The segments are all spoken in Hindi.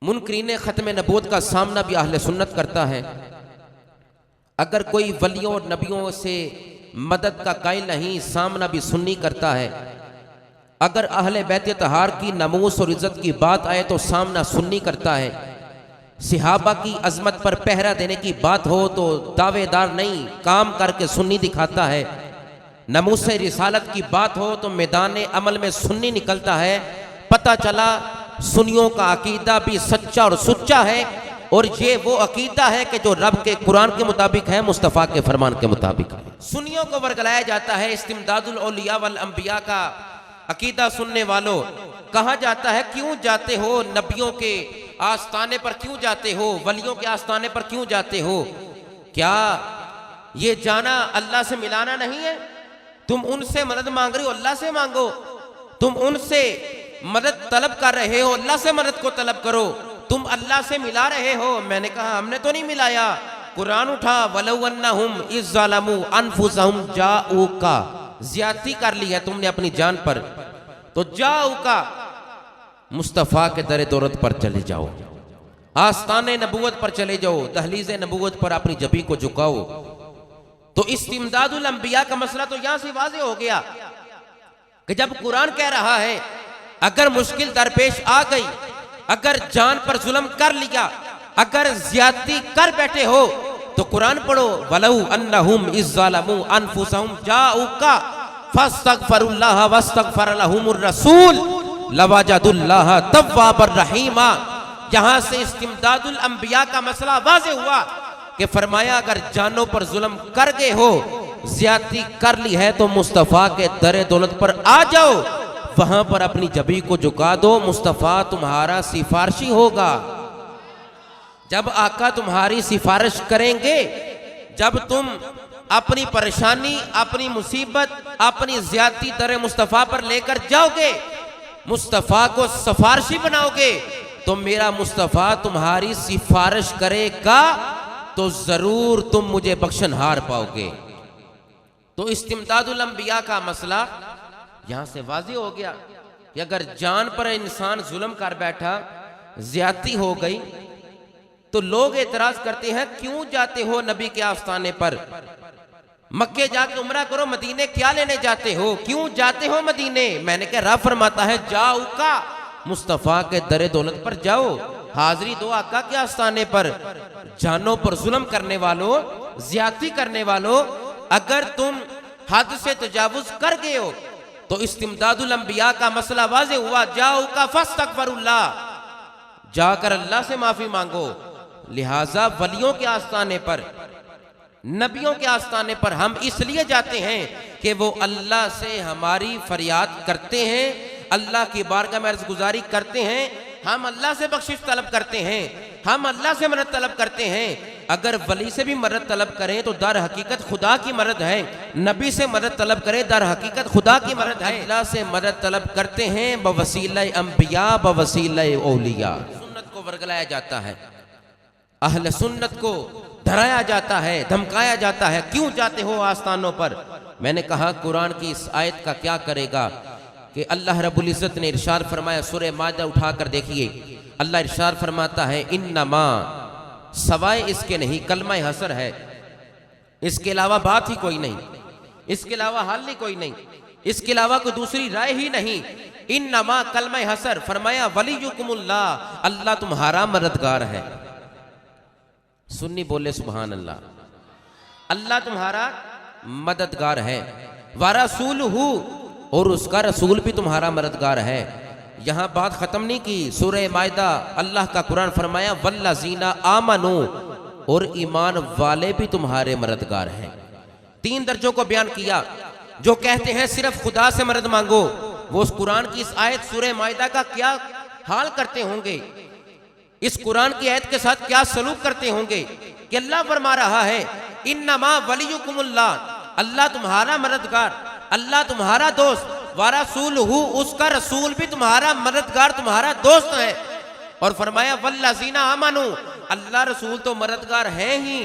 मुनकरीन ख़त्म नबूवत का सामना भी अहले सुन्नत करता है। अगर कोई वलियों और नबियों से मदद का कायल नहीं, सामना भी सुन्नी करता है। अगर अहले बैत तहार की नमूस और इज़्ज़त की बात आए तो सामना सुन्नी करता है। सिहाबा की अजमत पर पहरा देने की बात हो तो दावेदार नहीं, काम करके सुन्नी दिखाता है। नमूस रिसालत की बात हो तो मैदान अमल में सुन्नी निकलता है। पता चला सुन्नियों का अकीदा भी सच्चा और सुच्चा है, और ये वो अकीदा है कि जो रब के कुरान के मुताबिक है, मुस्तफ़ा के फरमान के मुताबिक है। सुन्नियों को वर्गलाया जाता है इस्तिमदादुल औलिया वल अंबिया का अकीदा सुनने वालों। कहा जाता है क्यों जाते हो नबियों के आस्थाने पर, क्यों जाते हो वलियों के आस्थाने पर, क्यों जाते हो? क्या ये जाना अल्लाह से मिलाना नहीं है? तुम उनसे मदद मांग रहे हो, अल्लाह से मांगो। तुम उनसे मदद तलब कर रहे हो, अल्लाह से मदद को तलब करो। तुम अल्लाह से मिला रहे हो, मैंने कहा हमने तो नहीं मिलाया। कुरान उठा, वलौ अन्नहुम इज़ ज़लमू अनफुसहुम जाऊका, ज्यादती कर ली है तुमने अपनी जान पर, तो जाऊका, मुस्तफ़ा के दर दौलत पर चले जाओ, आस्ताने नबूवत पर चले जाओ, दहलीज नबूवत पर अपनी जबी को झुकाओ। तो इस्तिमदादुल अंबिया का मसला तो यहां से वाज़ेह हो गया कि जब कुरान कह रहा है अगर मुश्किल दरपेश आ गई, अगर जान पर जुल्म कर लिया, अगर ज्यादती कर बैठे हो, तो कुरान पढ़ो, वलौ अन्नहुम इज़ ज़लमू अनफुसहुम जाऊका फस्तगफरुल्लाह वस्तगफर लहुमुर रसूल लवजदुल्लाह तव्वाबर रहीमा। यहां से इस्तिमदादुल अंबिया का मसला वाज़ेह हुआ कि फरमाया अगर जानों पर जुल्म कर गए हो, ज्यादती कर ली है, तो मुस्तफ़ा के दर दौलत पर आ जाओ, वहां पर अपनी जबी को झुका दो, मुस्तफ़ा तुम्हारा सिफारशी होगा। जब आका तुम्हारी सिफारिश करेंगे, जब तुम अपनी परेशानी, अपनी मुसीबत, अपनी ज्यादती दर मुस्तफ़ा पर लेकर जाओगे, मुस्तफ़ा को सिफारशी बनाओगे, तो मेरा मुस्तफ़ा तुम्हारी सिफारिश करेगा, तो जरूर तुम मुझे बख्शनहार पाओगे। तो इस्तिमदादुल अंबिया का मसला यहां से वाज़ेह हो गया कि अगर जान पर इंसान जुल्म कर बैठा, ज्यादती हो गई, तो लोग एतराज करते हैं क्यों जाते हो नबी के आस्थाने पर? मक्के जाके उम्रा करो, मदीने क्या लेने जाते हो? क्यों जाते हो मदीने? मैंने कहा रब फरमाता है जाऊका, मुस्तफ़ा के दर दौलत पर जाओ, हाजिरी दो आका के आस्थाने पर। जानों पर जुल्म करने वालों, ज्यादती करने वालों, अगर तुम हद से तजावुज कर गए हो, तो इस्तिमदादुल अंबिया का मसला वाज़ेह हुआ, जाऊका फस्तगफरुल्लाह, जाकर अल्लाह से माफी मांगो। लिहाजा वलियों के आस्थाने पर, नबियों के आस्थाने पर हम इसलिए जाते हैं कि वो अल्लाह से हमारी फरियाद करते हैं, अल्लाह की बारगाह में अर्ज़ गुजारी करते हैं, हम अल्लाह से बख्शिश तलब करते हैं, हम अल्लाह से मदद तलब करते हैं। अगर वली से भी मदद तलब करें तो दर हकीकत खुदा की मदद है, नबी से मदद तलब करें दर हकीकत खुदा की मदद है। अल्लाह से मदद तलब करते हैं बवसीला अंबिया, बवसीला औलिया। सुन्नत को वर्गलाया जाता है, अहले सुन्नत को डराया जाता है, धमकाया जाता है, क्यों जाते हो आस्थानों पर? मैंने कहा कुरान की इस आयत का क्या करेगा कि अल्लाह रब्बुल इज़्ज़त ने इरशाद फरमाया, सूरह माइदा उठाकर देखिए, अल्लाह इरशाद फरमाता है इन्नमा, सवाए इसके नहीं, कलमा हसर है, इसके अलावा बात ही कोई नहीं, इसके अलावा हल ही कोई नहीं, इसके अलावा कोई दूसरी राय ही नहीं। इन्नमा कलमा हसर, फरमाया वलियुकुमुल्लाह, अल्लाह तुम्हारा मददगार है। सुन्नी बोले सुभान अल्लाह, अल्लाह तुम्हारा मददगार है। व रसूलहू, और उसका रसूल भी तुम्हारा मददगार है। यहां बात खत्म नहीं की, सूरह माइदा अल्लाह का कुरान फरमाया वल्लज़ीना आमनू, और ईमान वाले भी तुम्हारे मददगार हैं। 3 दर्जों को बयान किया। जो कहते हैं सिर्फ खुदा से मदद मांगो, वो उस कुरान की इस आयत सूरह माइदा का क्या हाल करते होंगे, इस कुरान की आयत के साथ क्या सलूक करते होंगे कि अल्लाह फरमा रहा है इन्नमा वलियुकुमुल्लाह, अल्लाह तुम्हारा मददगार, अल्लाह तुम्हारा दोस्त, व रसूलहू, उसका रसूल भी तुम्हारा मददगार, तुम्हारा दोस्त है। और फरमाया वल्लज़ीना आमनू, अल्लाह रसूल तो मददगार हैं ही,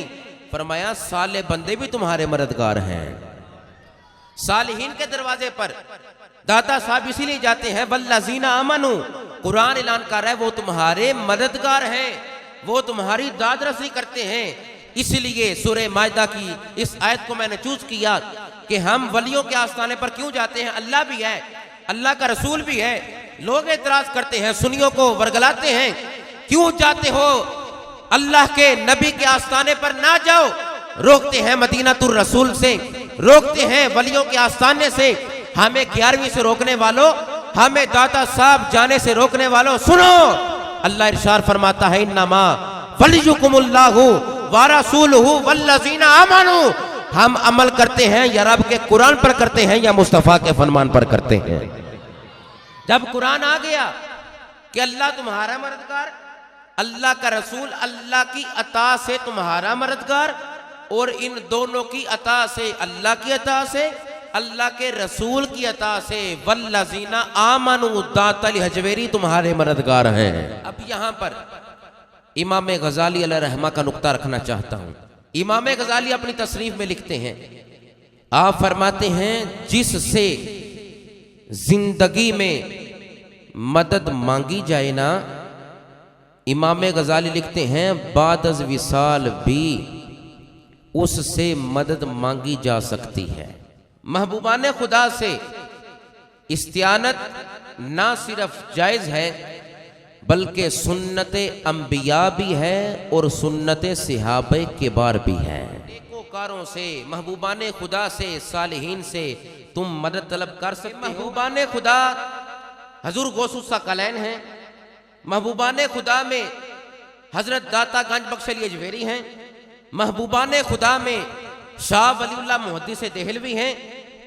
फरमाया साले बंदे भी तुम्हारे मददगार हैं। सालिहीन के दरवाजे पर दाता साहब इसीलिए जाते हैं वल्लज़ीना आमनू, कुरान ऐलान कर रहा है वो तुम्हारे मददगार हैं, वो तुम्हारी दादरसी करते हैं। इसलिए सूरह माइदा की इस आयत को मैंने चूज किया कि हम वलियों के आस्थाने पर क्यों जाते हैं। अल्लाह भी है, अल्लाह का रसूल भी है। लोग एतराज करते हैं, सुन्नियों को वर्गलाते हैं, क्यों जाते हो अल्लाह के नबी के आस्थाने पर ना जाओ। रोकते हैं मदीनातुर रसूल से, रोकते हैं वलियों के आस्थाने से। हमें 11वीं से रोकने वालों, हमें दाता साहब जाने से रोकने वालों, सुनो अल्लाह इरशाद फरमाता है इन्नमा वलियुकुमुल्लाहु व रसूलुहु वल्लज़ीना आमनू। हम अमल करते हैं या रब के कुरान पर करते हैं या मुस्तफ़ा के फरमान पर करते हैं। जब कुरान आ गया कि अल्लाह तुम्हारा मददगार, अल्लाह का रसूल अल्लाह की अता से तुम्हारा मददगार, और इन दोनों की अता से, अल्लाह की अता से, अल्लाह के रसूल की अता से, वल्लज़ीना आमनू दातल हजवेरी तुम्हारे मददगार हैं। अब यहां पर इमाम गजाली अलैहि रहमा का नुक्ता रखना चाहता हूं। इमाम गजाली अपनी तसरीफ में लिखते हैं, आप फरमाते हैं जिससे जिंदगी में मदद मांगी जाए ना, इमाम गजाली लिखते हैं बादज़ विसाल भी उससे मदद मांगी जा सकती है। महबूबान खुदा से इस्तियानत ना सिर्फ जायज़ है बल्कि सुन्नत अंबिया भी है और सुन्नत सहाबा किबार भी है। नेकोकारों से, महबूबान खुदा से, सालिहीन से तुम मदद तलब कर सकते हो। महबूबान खुदा हजूर गौसुस सक़लैन हैं, महबूबान खुदा में हजरत दाता गंज बख्श अली अजवेरी हैं, महबूबान खुदा में शाह वलीउल्लाह मुहद्दिस देहलवी हैं,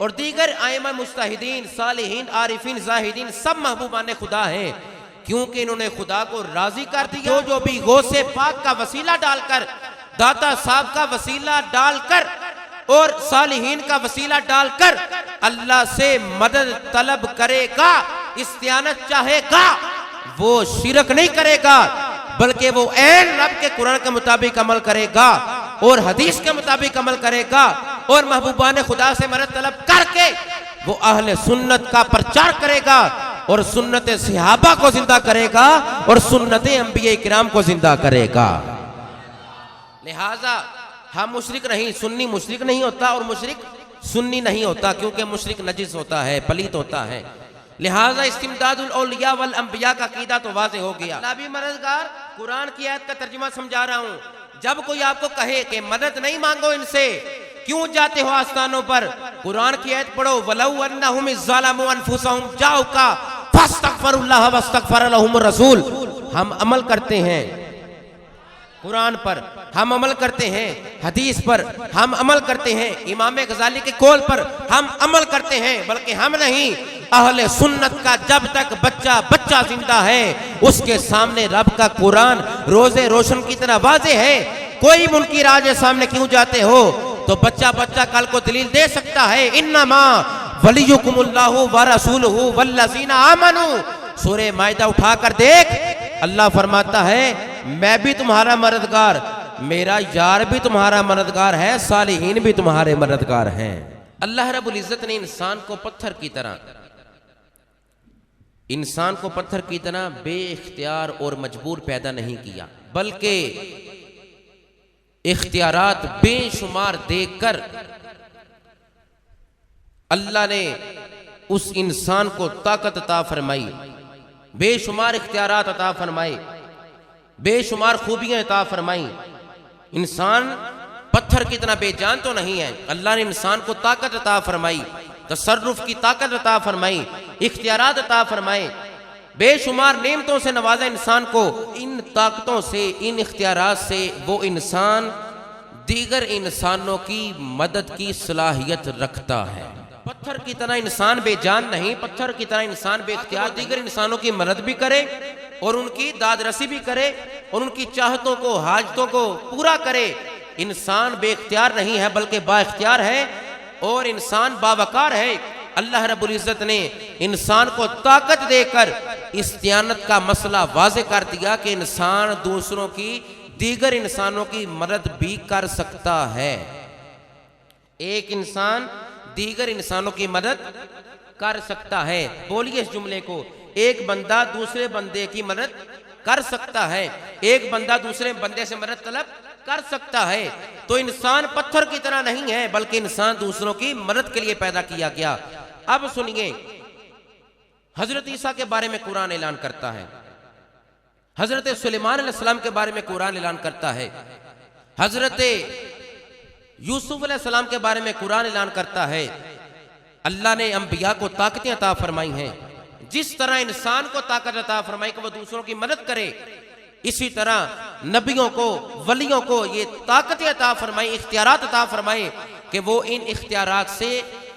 और दीगर आइमा मुस्ताहिदीन, सालिहीन, आरिफीन, जाहिदीन सब महबूबान खुदा हैं, क्योंकि इन्होंने खुदा को राजी कर दिया। जो भी गौसे पाक का वसीला डालकर, दाता साहब का वसीला डालकर और सालिहीन का वसीला डालकर अल्लाह से मदद तलब करेगा, इस्तियानत चाहेगा, वो शिरक नहीं करेगा बल्कि वो ऐन रब के कुरान के मुताबिक अमल करेगा और हदीस के मुताबिक अमल करेगा, और महबूबान खुदा से मदद तलब करके वो अहले सुन्नत का प्रचार करेगा और सुन्नत सहाबा को जिंदा करेगा और सुन्नत अंबिया किराम को जिंदा करेगा। लिहाजा हम मुशरिक नहीं, सुन्नी मुशरिक नहीं होता और मुशरिक सुन्नी नहीं होता, क्योंकि मुशरिक नजिस होता है, पलीत होता है। लिहाजा इस्तिमदादुल औलिया वल अंबिया का कीदा तो वाज़े हो गया। नबी मददगार, कुरान की आयत का तर्जुमा समझा रहा हूं। जब कोई आपको कहे कि मदद नहीं मांगो इनसे, क्यों जाते हो आस्थानों पर, कुरान की आयत पढ़ो, वलौ अन्नहुम इज़्ज़लमू अनफुसहुम जाऊका फस्तगफिरुल्लाह वस्तगफर लहुमुर रसूल। हम अमल करते हैं कुरान पर, हम अमल करते हैं हदीस पर, हम अमल करते हैं इमाम गजाली के कौल पर, हम अमल करते हैं, बल्कि हम नहीं, अहले सुन्नत का जब तक बच्चा बच्चा जिंदा है उसके सामने रब का कुरान रोजे रोशन की तरह वाज़े है। कोई मुनकिर राज सामने क्यों जाते हो, तो बच्चा बच्चा कल को दलील दे सकता है। इन्नमा वलियुकुमुल्लाहु व रसूलुहु वल्लज़ीना आमनू। सूरह माइदा उठाकर देख, अल्लाह फरमाता है मैं भी तुम्हारा मददगार, मेरा यार भी तुम्हारा मददगार है, सालिहीन भी तुम्हारे मददगार हैं। अल्लाह रब्बुल इज्जत ने इंसान को पत्थर की तरह बेइख्तियार और मजबूर पैदा नहीं किया, बल्कि इख्तियारात बेशुमार देकर अल्लाह ने उस इंसान को ताकत अता फरमाई, बेशुमार इख्तियारात अता फरमाए, बेशुमार खूबियां अता फरमाई। इंसान पत्थर की तरह बेजान तो नहीं है, अल्लाह ने इंसान को ताकत अता फरमाई, तसर्रुफ की ताकत अता फरमाई, इख्तियारात अता फरमाए, बेशुमार नेमतों से नवाजा इंसान को। इन ताकतों से, इन इख्तियारात से वो इंसान दीगर इंसानों की मदद की सलाहियत रखता है। पत्थर की तरह इंसान बेजान नहीं, पत्थर की तरह इंसान बेख्तियार दीगर इंसानों की मदद भी करे और उनकी दादरसी भी करे और उनकी चाहतों को, हाजतों को पूरा करे। इंसान बेख्तियार नहीं है बल्कि बाइख्तियार है और इंसान बावकार है। अल्लाह रब्बुल इज्जत ने इंसान को ताकत देकर इस्तियानत का मसला वाज़े कर दिया कि इंसान दूसरों की, दीगर इंसानों की मदद भी कर सकता है। एक इंसान दीगर इंसानों की मदद कर सकता है। बोलिए इस जुमले को, एक बंदा दूसरे बंदे की मदद कर सकता है, एक बंदा दूसरे बंदे से मदद तलब कर सकता है। तो इंसान पत्थर की तरह नहीं है, बल्कि इंसान दूसरों की मदद के लिए पैदा किया गया। अब सुनिए, हजरत ईसा के बारे में कुरान ऐलान करता है, हजरत सुलेमान अलैहिस्सलाम के बारे में कुरान ऐलान करता है, हजरत यूसुफ अलैहिस्सलाम के बारे में कुरान ऐलान करता है। अल्लाह ने अंबिया को ताकतें अता फरमाई हैं। जिस तरह इंसान को ताकत अता फरमाई कि वह दूसरों की मदद करे, इसी तरह नबियों को, वलियों को ये ताकतें अता फरमाई, इख्तियारात अता फरमाए कि वो इन इख्तियारात से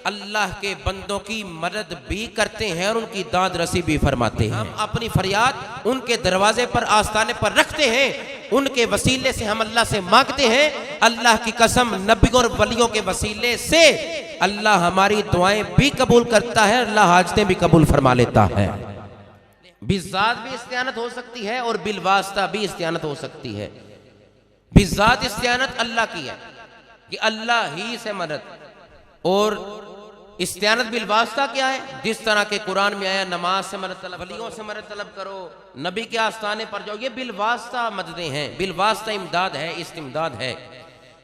अल्लाह के बंदों की मदद भी करते हैं और उनकी दाद रसी भी फरमाते हैं। हम अपनी फरियाद उनके दरवाजे पर, आस्ताने पर रखते हैं, उनके वसीले से हम अल्लाह से मांगते हैं। अल्लाह की कसम, नबियों और वलियों के वसीले से अल्लाह हमारी दुआएं भी कबूल करता है, अल्लाह हाजतें भी कबूल फरमा लेता है। बिज़ात भी इस्तियानत हो सकती है और बिलवास्ता भी इस्तियानत हो सकती है। बिज़ात इस्तियानत अल्लाह की है कि अल्लाह ही से मदद, और इस्तियानत बिलवास्ता क्या है? जिस तरह के कुरान में आया, नमाज से मदद तलब, वलियों से मदद तलब करो, नबी के आस्थाने पर जाओ, ये बिलवास्ता मददें हैं, बिलवास्ता इमदाद है, इस्तिमदाद है।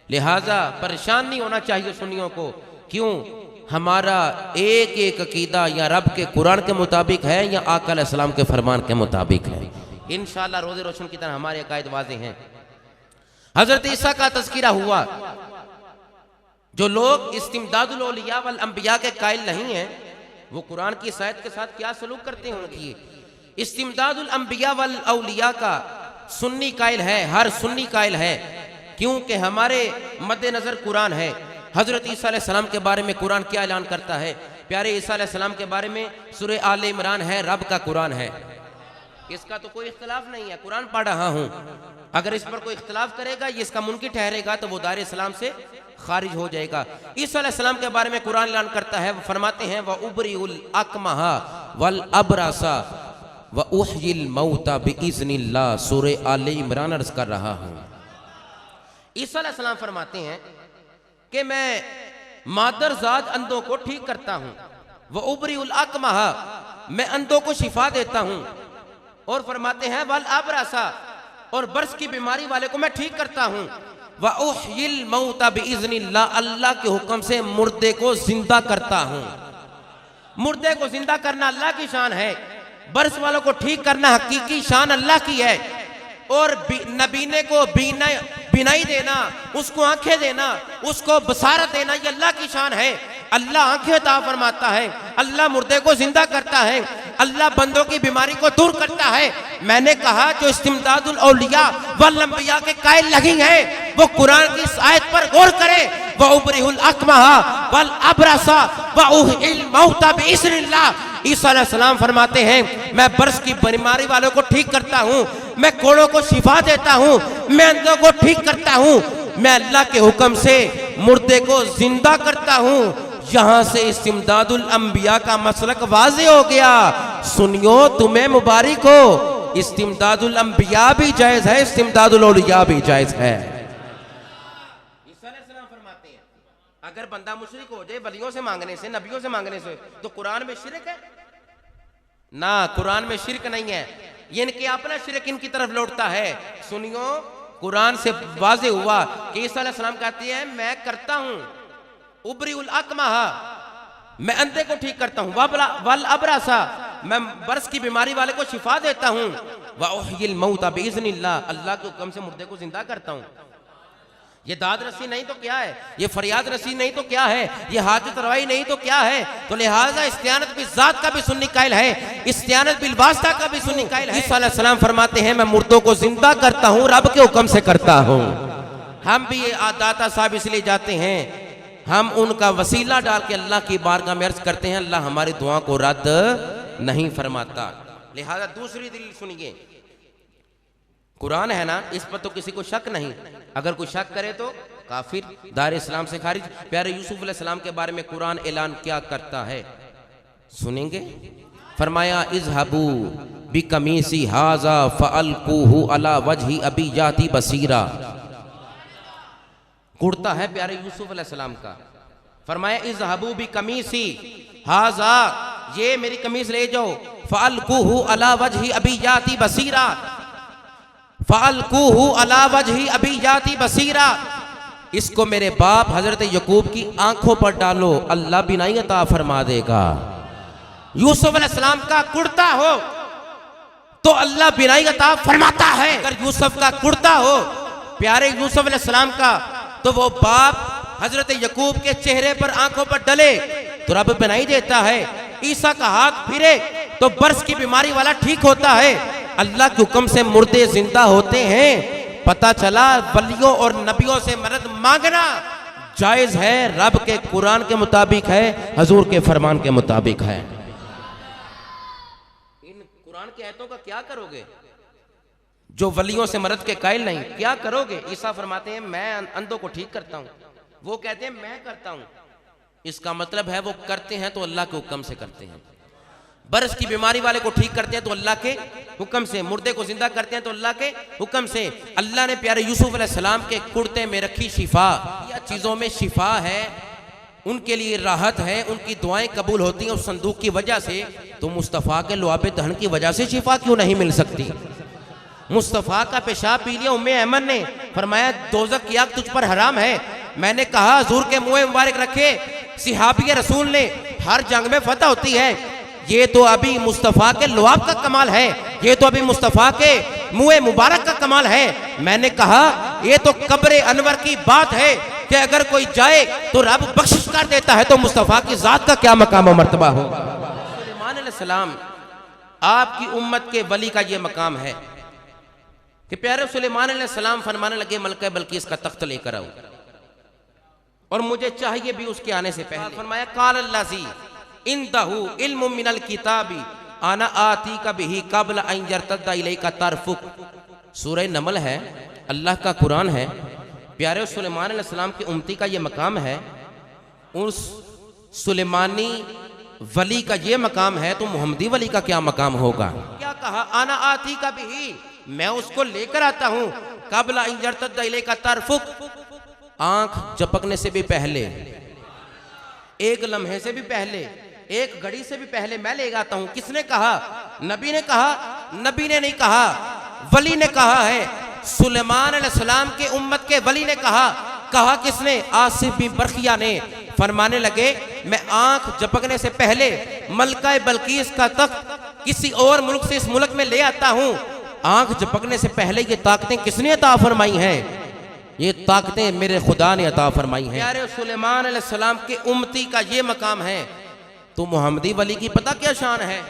लिहाजा परेशान नहीं होना चाहिए सुन्नियों को। क्यों? हमारा एक एक अकीदा या रब के कुरान के मुताबिक है या आका अलैहिस्सलाम के फरमान के मुताबिक है। इंशाअल्लाह रोज़े रोशन की तरह हमारे अकायद वाज़ेह हैं। हजरत ईसा का तज़किरा हुआ। जो लोग इस्तिमदादुल औलिया वल अंबिया के कायल नहीं हैं, वो कुरान की इस आयत के साथ क्या सलूक करते हैं उनकी। इस्तिमदादुल अंबिया वल औलिया का सुन्नी कायल है, हर सुन्नी कायल है, क्योंकि हमारे मद्देनजर कुरान है। हजरत ईसा अलैहिस्सलाम के बारे में कुरान क्या ऐलान करता है? प्यारे ईसा अलैहिस्सलाम के बारे में सूरह आले इमरान है, रब का कुरान है, इसका तो कोई इख्तिलाफ नहीं है, कुरान पढ़ रहा हूं। अगर इस पर कोई इख्तिलाफ करेगा, ये इसका मुनकी ठहरेगा, तो वो दारे इस्लाम से खारिज हो जाएगा। ईसा अलैहिस्सलाम के बारे में कुरान ऐलान करता है, वो फरमाते हैं, व उबरीउल अकमहा वल अबरसा व उहयिल मौता बिइज़्निल्लाह। सूरह आले इमरान अर्ज कर रहा हूं। ईसा अलैहिस्सलाम फरमाते हैं कि मैं मादरजाद अंधों को ठीक करता हूं, वह उबरीउल अकमहा, मैं अंधों को शिफा देता हूं, और फरमाते हैं वल अबरसा, और बर्स की बीमारी वाले को मैं ठीक करता हूं, व उहयिल मौता बिइज़्निल्लाह, अल्लाह के हुक्म से मुर्दे को जिंदा करता हूं। मुर्दे को जिंदा करना अल्लाह की शान है, बर्स वालों को ठीक करना हकीकी शान अल्लाह की है, और नबीने को बिनाई देना, उसको आंखें देना, उसको बसारत देना, ये अल्लाह की शान है। अल्लाह आंखें अता फरमाता है, अल्लाह मुर्दे को जिंदा करता है, अल्लाह बंदों की बीमारी को दूर करता है। मैंने कहा जो इस्तिमदादुल औलिया वल अंबिया के कायल नहीं है, वो कुरान की इस आयत पर गौर करे। व उबरीउल अकमहा वल अबरसा व उहयिल मौता बिइज़्निल्लाह। ईसा अलैहिस्सलाम फरमाते हैं, मैं बर्स की बीमारी वालों को ठीक करता हूँ, मैं कोड़ों को शिफा देता हूँ, मैं अंधों को ठीक करता हूँ, मैं अल्लाह के हुक्म से मुर्दे को जिंदा करता हूँ। यहां से इस्तिमदादुल अंबिया का मसलक वाज़े हो गया। सुनियो, तुम्हें मुबारक हो, इस्तिमदादुल अंबिया भी जायज है, इस्तिमदादुल औलिया भी जायज है। ईसा अलैहिस्सलाम फरमाते हैं, अगर बंदा मुशरिक हो जाए वलियों से मांगने से, नबियों से मांगने से, तो कुरान में शिरक है ना? कुरान में शिरक नहीं है, ये इनके अपना शिरक इनकी तरफ लौटता है। सुनियो, कुरान से वाज़े हुआ कि ईसा अलैहिस्सलाम कहते हैं, मैं करता हूं उबरीउल अकमहा, मैं अंधे को ठीक करता हूं, वल अबरसा, मैं बर्स की बीमारी वाले को शिफा देता हूं, व उहयिल मौता बिइज़्निल्लाह, अल्लाह के हुक्म से मुर्दे को जिंदा करता हूं। ये दाद रसी नहीं तो क्या है? ये फरियाद रसी नहीं तो क्या है? ये हाजत रवाई नहीं तो क्या है? तो लिहाजा इस्तियानत बिज़ात का भी सुन्नी कायल है, इस्तियानत बिलवास्ता का भी सुन्नी कायल है। ईसा अलैहिस्सलाम फरमाते हैं, मैं मुर्दों को जिंदा करता हूं, रब के हुक्म से करता हूं। हम भी ये दाता साहब इसलिए जाते हैं, हम उनका वसीला डाल के अल्लाह की बारगाह में अर्ज करते हैं, अल्लाह हमारी दुआ को रद्द नहीं फरमाता। लिहाजा दूसरी दलील सुनिए, कुरान है ना, इस पर तो किसी को शक नहीं, अगर कोई शक करे तो काफिर, दार इस्लाम से खारिज। प्यारे यूसुफ अलैहिस्सलाम के बारे में कुरान ऐलान क्या करता है, सुनेंगे। फरमाया, इज़हबू बिकमीसी हाजा फअल्कूहु अला वजही अबी याती बसीरा। कुर्ता है प्यारे यूसुफ अलैहिस्सलाम का। फरमाया, इज़हबू बिकमीसी हाजा, ये मेरी कमीज ले जाओ, फ़अल्क़ूहु अला वजही अबी याती बसीरा, फ़अल्क़ूहु अला वजही अबी याती बसीरा, इसको मेरे बाप हजरत यकूब की आंखों पर डालो, अल्लाह बिनाई अता फरमा देगा। यूसुफ अलैहिस्सलाम का कुर्ता हो तो अल्लाह बिनाई अता फरमाता है। अगर यूसुफ का कुर्ता हो, प्यारे यूसुफ अलैहिस्सलाम का, तो वो बाप हजरत यकूब के चेहरे पर आंखों पर डले तो रब बिनाई देता है। ईसा का हाथ फिरे तो बर्स की बीमारी वाला ठीक होता है। अल्लाह के हुक्म से मुर्दे जिंदा होते हैं। पता चला वलियों और नबियों से मदद मांगना जायज है, रब के कुरान के मुताबिक है, हजूर के फरमान के मुताबिक है। इन कुरान की आयतों का क्या करोगे? जो वलियों से मदद के कायल नहीं, क्या करोगे? ईसा फरमाते हैं मैं अंधों को ठीक करता हूं, वो कहते हैं मैं करता हूं। इसका मतलब है वो करते हैं तो अल्लाह के हुक्म से करते हैं। बरस की बीमारी वाले को ठीक करते हैं तो अल्लाह के हुक्म से, मुर्दे को जिंदा करते हैं तो अल्लाह के हुक्म से। अल्लाह ने प्यारे यूसुफ अलैहिस्सलाम के कुर्ते में रखी शिफा, या चीज़ों में शिफा है, उनके लिए राहत है, उनकी दुआएं कबूल होती हैं उस संदूक की वजह से। तो मुस्तफ़ा के लुआब दहन की वजह से शिफा क्यों नहीं मिल सकती? मुस्तफ़ा का पेशाब पी लिया उम्मे अहमद ने, फरमाया दोज़ख की आग तुझ पर हराम है। मैंने कहा हुजूर के मुंह मुबारक रखे, सिहाबी रसूल ने हर जंग में फतह होती है। ये तो अभी मुस्तफ़ा के लुआब का कमाल है, ये तो अभी मुस्तफ़ा के मुंह मुबारक का कमाल है। मैंने कहा ये तो कब्र अनवर की बात है कि अगर कोई जाए तो रब बख्शिश कर देता है, तो मुस्तफ़ा की जात का क्या मकाम और मर्तबा होगा। सुलेमान अलैहिस्सलाम आपकी उम्मत के वली का ये मकाम है कि प्यारे सुलेमान अलैहिस्सलाम फरमाने लगे मलका बल्कीस का तख्त लेकर आओ, और मुझे चाहिए भी उसके आने से पहले। फरमाया काल अल्लाज़ी इंदहु इल्मु मिनल किताबी आना आती का बिही कबल अन यरतद्दा इलैका तरफुक। सूरह नमल है, अल्लाह का कुरान है। प्यारे सुलेमान अलैहिस्सलाम की उम्मती का ये मकाम है, उस सुलेमानी वली का ये मकाम है, तो मोहम्मदी वली का क्या मकाम होगा? क्या कहा? आना आती का बिही, मैं उसको लेकर आता हूं, कबल अन यरतद्दा इलैका तरफुक, आंख झपकने से भी पहले, एक लम्हे से भी पहले, एक घड़ी से भी पहले मैं ले आता हूं। किसने कहा? नबी ने कहा? नबी ने नहीं कहा, वली ने कहा है। सुलेमान अलैहिस्सलाम के उम्मत के वली ने कहा। कहा किसने? आसिफ बिन बरखिया ने। फरमाने लगे मैं आंख झपकने से पहले मलका बल्कीस का तख्त किसी और मुल्क से इस मुल्क में ले आता हूं। आंख झपकने से पहले ये ताकतें किसने अता फरमाई हैं? ये ताकतें मेरे खुदा ने अता फरमाई हैं। प्यारे सुलेमान अलैहिस्सलाम के उम्मती का ये मकाम है, तो मोहम्मदी वली की पता क्या शान है?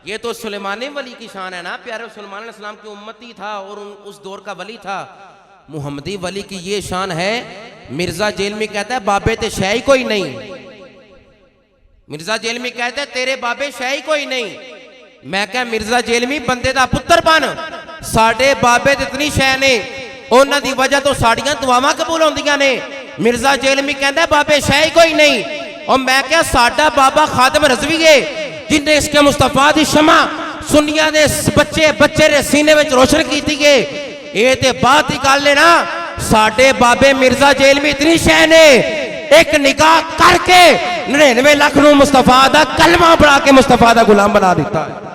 ये तो सुलेमानी वली की शान है ना। प्यारे सुलेमान अलैहिस्सलाम की उम्मती था और उस दौर का वली था। मोहम्मदी वली की ये शान है, मिर्जा जेलमी कहता है बाबे ते शय कोई नहीं। मिर्जा जेलमी कहता है तेरे बाबे शय कोई नहीं। मैं क्या मिर्जा जेलमी बंदे दा पुत्र बन, साडे बाबे ते इतनी शय ने, उन्हां दी वजह तो साड़ियां दुआवां कबूल होंदियां ने। मिर्जा जेलमी कहता बाबे शय कोई नहीं। और मैं क्या साडा बाबा खादम रजवी है जिन्हें इसके मुस्तफा दी शमा सुनिया दे बच्चे बच्चे रे सीने में रोशन की थी। ये ते बात ही गल है ना, साडे बाबे मिर्जा जेलमी इतनी शय ने, एक निगाह करके 99 लाख नूं मुस्तफा दा कलमा पढ़ा के मुस्तफा दा गुलाम बना दिता है।